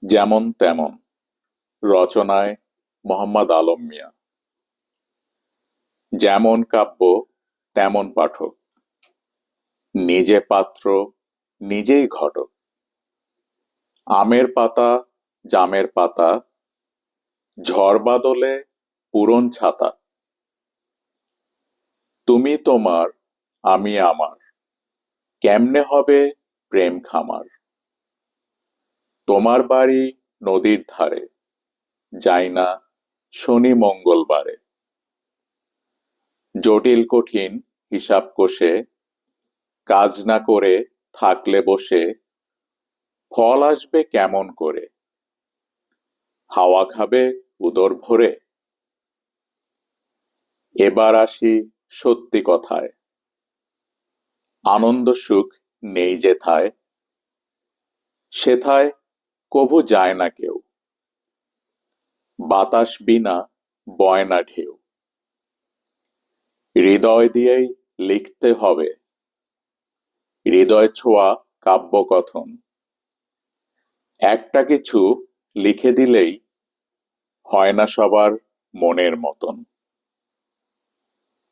যেমন তেমন। রচনায় মোহাম্মদ আলম মিয়া। যেমন কাব্য তেমন পাঠক। নিজে পাত্র, নিজেই ঘটক। আমের পাতা, জামের পাতা, ঝড় বাদলে পুরন ছাতা। তুমি তোমার, আমি আমার, কেমনে হবে প্রেম খামার। তোমার বাড়ি নদীর ধারে, যাই না শনি মঙ্গলবারে। জটিল কঠিন হিসাব কষে, কাজ না করে থাকলে বসে, ফল আসবে কেমন করে। হাওয়া খাবে উদর ভরে। এবার আসি সত্যি কথায়। আনন্দ সুখ নেই যেথায়, সেথায় কভু যায় না কেউ। বাতাস বিনা বয় না ঢেউ। হৃদয় দিয়েই লিখতে হবে, হৃদয় ছোঁয়া কাব্যকথন। একটা কিছু লিখে দিলেই হয় না সবার মনের মতন।